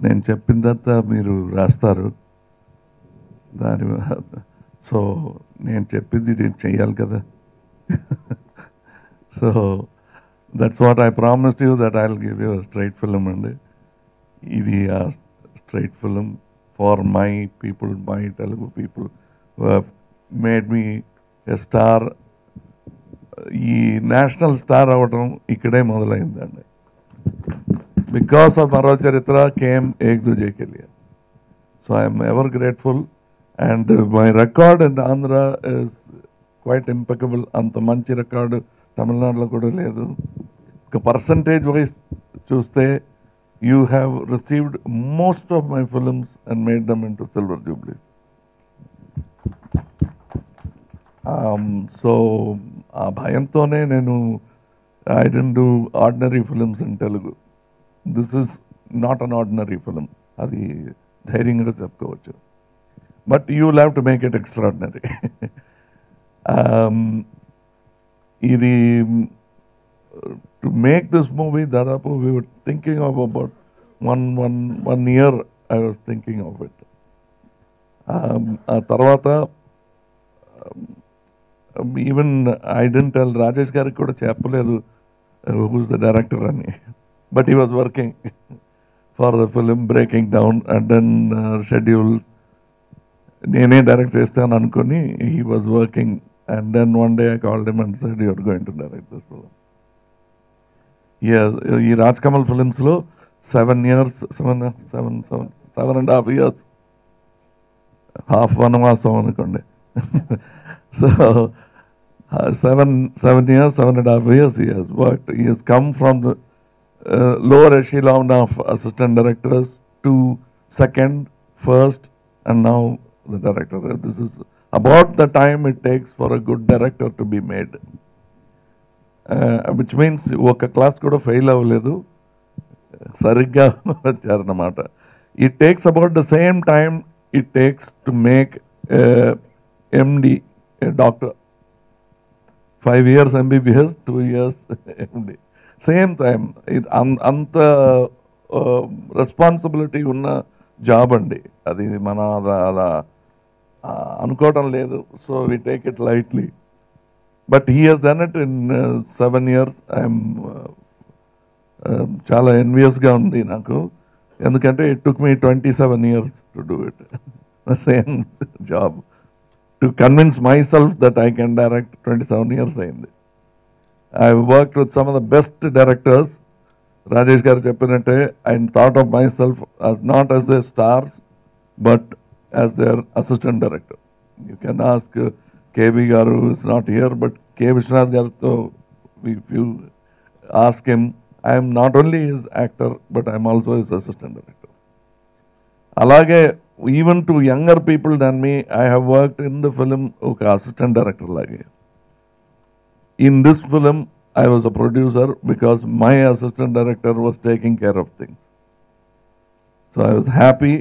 నేను చెప్పిందంతా మీరు రాస్తారు దాని సో నేను చెప్పింది నేను చెయ్యాలి కదా so that's what I promised you that I will give you straight film అండి ఇది ఆ straight film for my people my Telugu people who have made me a star ఈ నేషనల్ స్టార్ అవ్వటం ఇక్కడే మొదలైందండి because of Maro Charitra came Ek Duje Ke Liye so I'm ever grateful and my record in Andhra is quite impeccable అంత మంచి record తమిళనాడులో కూడా లేదు ఒక పర్సంటేజ్ వైజ్ చూస్తే you have received most of my films and made them in to silver jubilee so ఆ భయంతోనే నేను I don't do ordinary films in Telugu this is not an ordinary film అది ధైర్యంగా చెప్పుకోవచ్చు but you will have to make it extraordinary ఇది to make this movie దాదాపు we were thinking of about one year I was thinking of it ఆ తర్వాత even I didn't tell Rajesh గారికి కూడా చెప్పలేదు హూస్ ద డైరెక్టర్ అని but he was working for the film breaking down and then schedule నేనే direct చేస్తాను అనుకుని he was working and then one day I called him and said you are going to direct this film ఈ రాజ్ కమల్ ఫిలిమ్స్లో 7 years 7.5 years half వనవాసం అనుకోండి సో 7 years 7.5 years he has worked. He has come from the lower echelon of assistant directors to second, first, and now the director. This is about the time it takes for a good director to be made, which means oka class kuda fail avaledu sarigga vacharannamata. It takes about the same time it takes to make MD, a doctor. 5 years MBBS, 2 years MD. Same time. Anta responsibility unna job andi. Adi mana ala anukotam ledu. So we take it lightly. But he has done it in 7 years. I am చాలా envious-గా ఉంది నాకు. ఎందుకంటే it took me 27 years to do it. The same job. To convince myself that I can direct 27 years అయింది. I've worked with some of the best directors. Rajesh garu cheppinante, I thought of myself as not as their stars, but as their assistant director. You can ask KB garu is not here, but K. Vishwanath garu, if you ask him, I am not only his actor, but I am also his assistant director. Alage, even to younger people than me, I have worked in the film oka assistant director lage. In this film, I was a producer because my assistant director was taking care of things. So I was happy,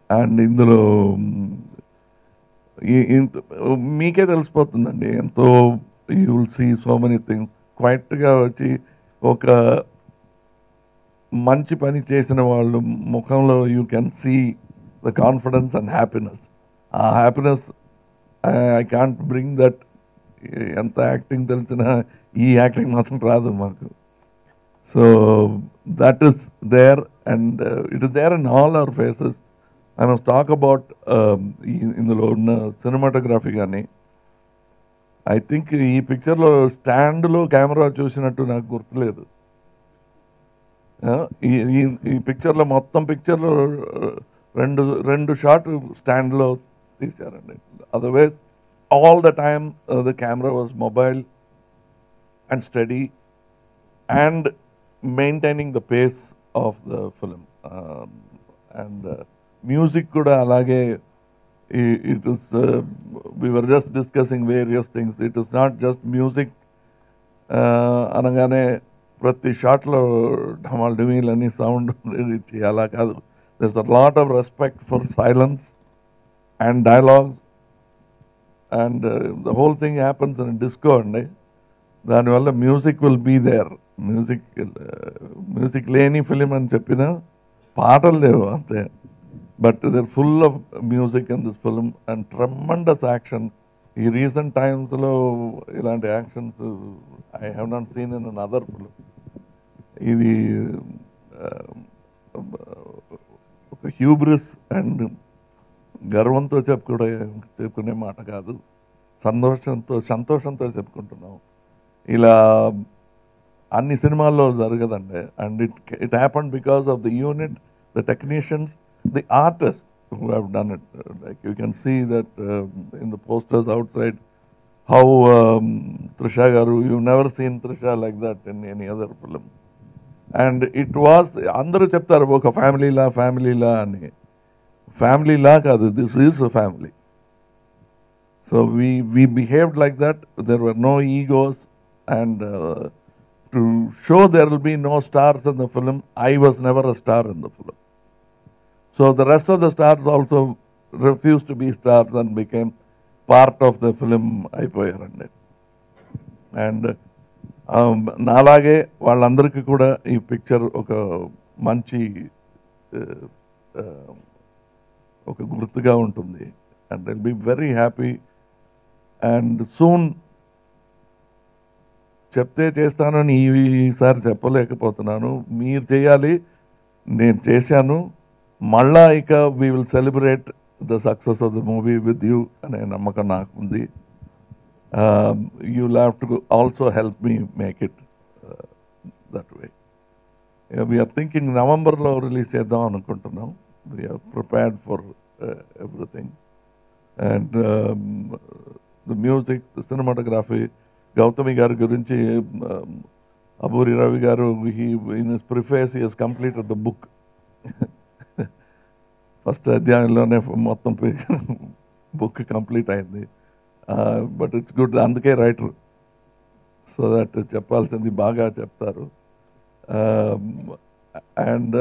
and indulo మీకే తెలిసిపోతుందండి ఎంతో you will see so many things క్వైట్గా వచ్చి ఒక మంచి పని చేసిన వాళ్ళు ముఖంలో you can see the confidence and happiness. ఆ happiness I can't bring that. ఎంత యాక్టింగ్ తెలిసినా ఈ యాక్టింగ్ మాత్రం రాదు మాకు. So that is there and it is there in all our faces. I must talk about ఇందులో ఉన్న సినిమాటోగ్రఫీ కానీ. ఐ థింక్ ఈ పిక్చర్లో స్టాండ్లో కెమెరా చూసినట్టు నాకు గుర్తులేదు. ఈ పిక్చర్లో మొత్తం పిక్చర్లో రెండు షాట్ స్టాండ్లో తీశారండి. Otherwise all the time the camera was mobile and steady and maintaining the pace of the film. And music kuda alage, it was we were just discussing various things. It was not just music anagane prati shot lo dhamal dhimil ani sound ichi ala kadu. There's a lot of respect for silence and dialogues. And the whole thing happens in a disco andi. దానివల్ల music will be there. Music లేని film అని చెప్పినా పాటలు లేవు అంతే. But they're full of music in this film and tremendous action. ఈ recent టైమ్స్లో ఇలాంటి actions I have not seen in an other film. ఇది ఒక హ్యూబ్రిస్ అండ్ గర్వంతో చెప్పుకునే మాట కాదు, సంతోషంతో చెప్పుకుంటున్నాం. ఇలా అన్ని సినిమాల్లో జరగదండి. And it happened because of the unit, the technicians, the artist who have done it. Like you can see that in the posters outside, how Trisha garu, you've never seen Trisha like that in any other film. And it was, andaru cheptaru oka family la ani. Family la kaadu, this is a family. So we behaved like that. There were no egos, and to show there will be no stars in the film, I was never a star in the film. So the rest of the stars also refused to be stars and became part of the film అయిపోయారండి. And నాలాగే వాళ్ళందరికీ కూడా ఈ picture ఒక మంచి ఒక గుర్తుగా ఉంటుంది. And I'll be very happy. And soon చెప్తే చేస్తానని ఈసారి చెప్పలేకపోతున్నాను. మీరు చేయాలి, నేను చేశాను. మళ్ళా ఇక we will celebrate the success of the movie with you అనే నమ్మకం నాకు ఉంది. You will have to also help me make it that way. We're thinking నవంబర్లో రిలీజ్ చేద్దాం అనుకుంటున్నాం. We're prepared for everything. And the music, the cinematography, Gautami garu గురించి Aburi Ravi garu, in his preface he has completed the book. First అధ్యాయంలోనే మొత్తం book complete అయింది. But it's good, అందుకే writer, so that చెప్పాల్సింది బాగా చెప్తారు. And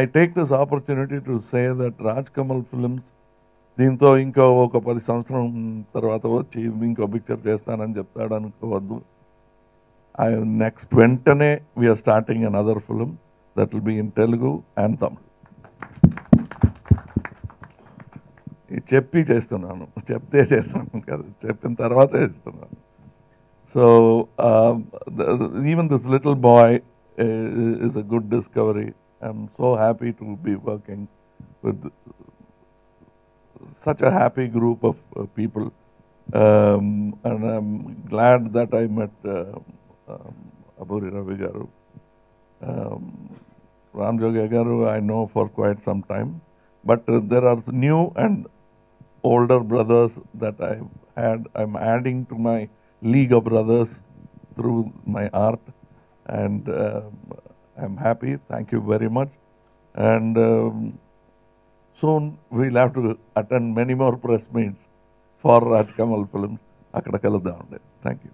I take this opportunity to say that Raj Kamal films దీంతో ఇంకో ఒక 10 సంవత్సరం తర్వాత వచ్చి ఇంకో పిక్చర్ చేస్తానని చెప్తాడు అనుకోవద్దు. నెక్స్ట్ వెంటనే we are starting another film that will be in Telugu and Tamil. చెప్పి చేస్తున్నాను, చెప్తే చేస్తున్నాను కదా, చెప్పిన తర్వాత చేస్తున్నాను. So even this little boy is a good discovery. I'm so happy to be working with such a happy group of people, and I'm glad that I met Aburi Ravi garu. Ram Jogi garu I know for quite some time, but there are new and older brothers that I'm adding to my league of brothers through my art, and I'm happy. Thank you very much. And soon we'll have to attend many more press meets for Raj Kamal Films. Akkada kaludam. Thank you.